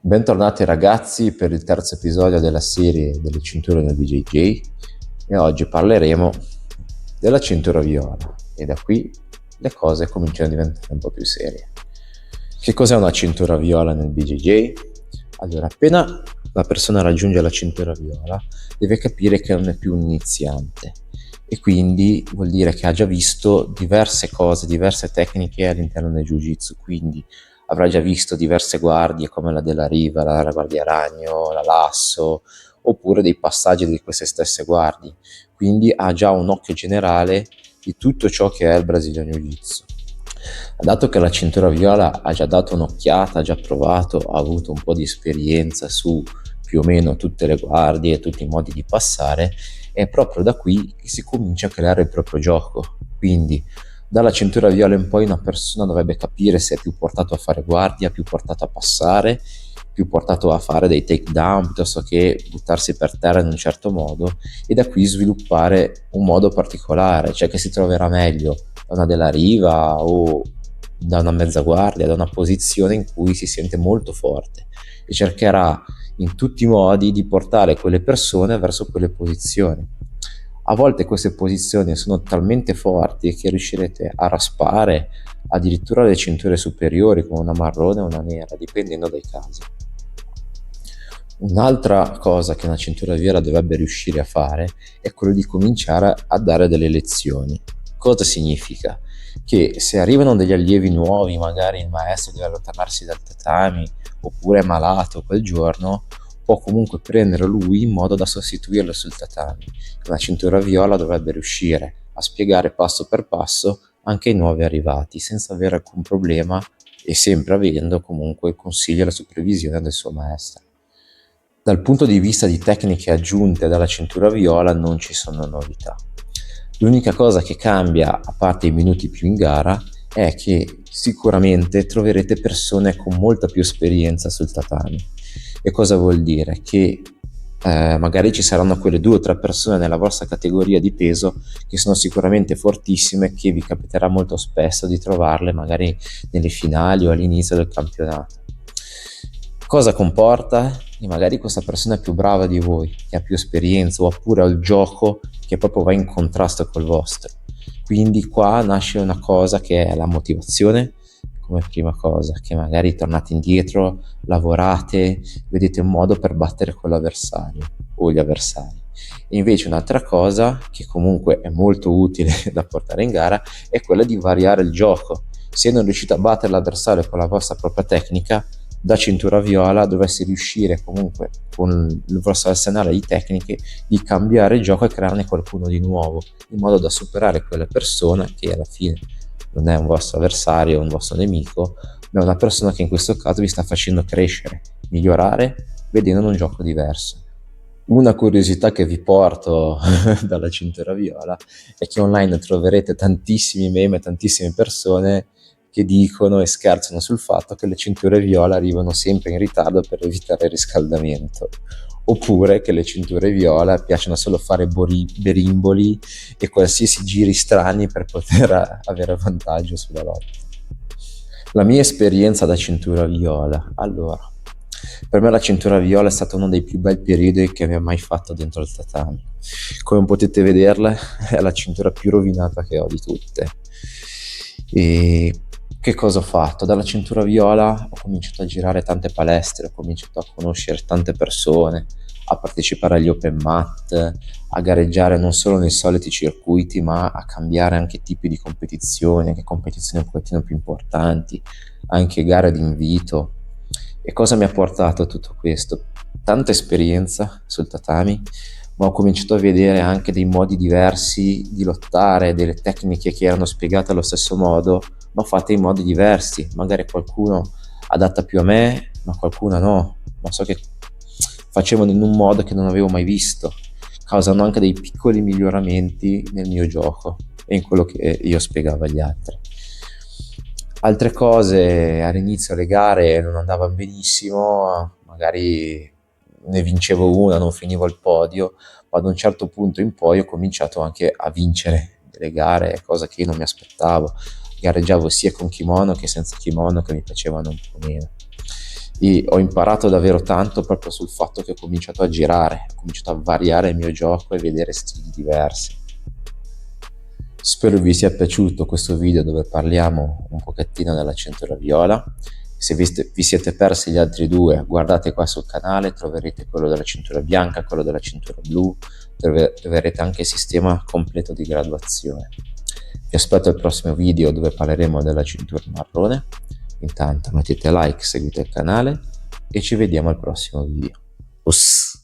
Bentornati ragazzi per il terzo episodio della serie delle cinture nel BJJ e oggi parleremo della cintura viola e da qui le cose cominciano a diventare un po' più serie. Che cos'è una cintura viola nel BJJ? Allora, appena la persona raggiunge la cintura viola deve capire che non è più un iniziante e quindi vuol dire che ha già visto diverse cose, diverse tecniche all'interno del Jiu-Jitsu, quindi avrà già visto diverse guardie come la della riva, la guardia ragno, la lasso, oppure dei passaggi di queste stesse guardie. Quindi ha già un occhio generale di tutto ciò che è il Brazilian Jiu-Jitsu. Dato che la cintura viola ha già dato un'occhiata, ha già provato, ha avuto un po' di esperienza su più o meno tutte le guardie, tutti i modi di passare, è proprio da qui che si comincia a creare il proprio gioco. Quindi dalla cintura viola in poi una persona dovrebbe capire se è più portato a fare guardia, più portato a passare, più portato a fare dei takedown piuttosto che buttarsi per terra in un certo modo, e da qui sviluppare un modo particolare, cioè che si troverà meglio da una della riva o da una mezza guardia, da una posizione in cui si sente molto forte e cercherà in tutti i modi di portare quelle persone verso quelle posizioni. A volte queste posizioni sono talmente forti che riuscirete a raspare addirittura le cinture superiori con una marrone o una nera, dipendendo dai casi. Un'altra cosa che una cintura viola dovrebbe riuscire a fare è quello di cominciare a dare delle lezioni. Cosa significa? Che se arrivano degli allievi nuovi, magari il maestro deve allontanarsi dal tatami oppure è malato quel giorno, può comunque prendere lui in modo da sostituirlo sul tatami. Una cintura viola dovrebbe riuscire a spiegare passo per passo anche ai nuovi arrivati senza avere alcun problema e sempre avendo comunque il consiglio e la supervisione del suo maestro. Dal punto di vista di tecniche aggiunte dalla cintura viola non ci sono novità. L'unica cosa che cambia, a parte i minuti più in gara, è che sicuramente troverete persone con molta più esperienza sul tatami. E cosa vuol dire? Che magari ci saranno quelle 2 o 3 persone nella vostra categoria di peso che sono sicuramente fortissime, che vi capiterà molto spesso di trovarle magari nelle finali o all'inizio del campionato. Cosa comporta? Che magari questa persona è più brava di voi, che ha più esperienza, oppure ha il gioco che proprio va in contrasto col vostro. Quindi qua nasce una cosa che è la motivazione, come prima cosa, che magari tornate indietro, lavorate, vedete un modo per battere quell'avversario o gli avversari. E invece un'altra cosa che comunque è molto utile da portare in gara è quella di variare il gioco. Se non riuscite a battere l'avversario con la vostra propria tecnica, da cintura viola dovreste riuscire comunque con il vostro arsenale di tecniche di cambiare il gioco e crearne qualcuno di nuovo, in modo da superare quella persona che alla fine non è un vostro avversario o un vostro nemico, ma è una persona che in questo caso vi sta facendo crescere, migliorare, vedendo un gioco diverso. Una curiosità che vi porto dalla cintura viola è che online troverete tantissimi meme, tantissime persone che dicono e scherzano sul fatto che le cinture viola arrivano sempre in ritardo per evitare il riscaldamento, oppure che le cinture viola piacciono solo fare berimboli e qualsiasi giri strani per poter avere vantaggio sulla lotta. La mia esperienza da cintura viola. Allora, per me la cintura viola è stato uno dei più bei periodi che abbia mai fatto dentro il tatami. Come potete vederla, è la cintura più rovinata che ho di tutte. E che cosa ho fatto? Dalla cintura viola ho cominciato a girare tante palestre, ho cominciato a conoscere tante persone, a partecipare agli open mat, a gareggiare non solo nei soliti circuiti, ma a cambiare anche tipi di competizioni, anche competizioni un pochettino più importanti, anche gare d'invito. E cosa mi ha portato a tutto questo? Tanta esperienza sul tatami, ma ho cominciato a vedere anche dei modi diversi di lottare, delle tecniche che erano spiegate allo stesso modo, ma fatte in modi diversi. Magari qualcuno adatta più a me, ma qualcuna no. Ma so che facevano in un modo che non avevo mai visto, causando anche dei piccoli miglioramenti nel mio gioco e in quello che io spiegavo agli altri. Altre cose all'inizio le gare non andavano benissimo, magari ne vincevo una, non finivo al podio, ma ad un certo punto in poi ho cominciato anche a vincere delle gare, cosa che io non mi aspettavo. Gareggiavo sia con kimono che senza kimono, che mi piacevano un po' meno. E ho imparato davvero tanto proprio sul fatto che ho cominciato a girare, ho cominciato a variare il mio gioco e vedere stili diversi. Spero vi sia piaciuto questo video dove parliamo un pochettino della cintura viola. Se vi siete persi gli altri due, guardate qua sul canale, troverete quello della cintura bianca, quello della cintura blu, troverete anche il sistema completo di graduazione. Vi aspetto al prossimo video dove parleremo della cintura marrone. Intanto mettete like, seguite il canale e ci vediamo al prossimo video. Uss.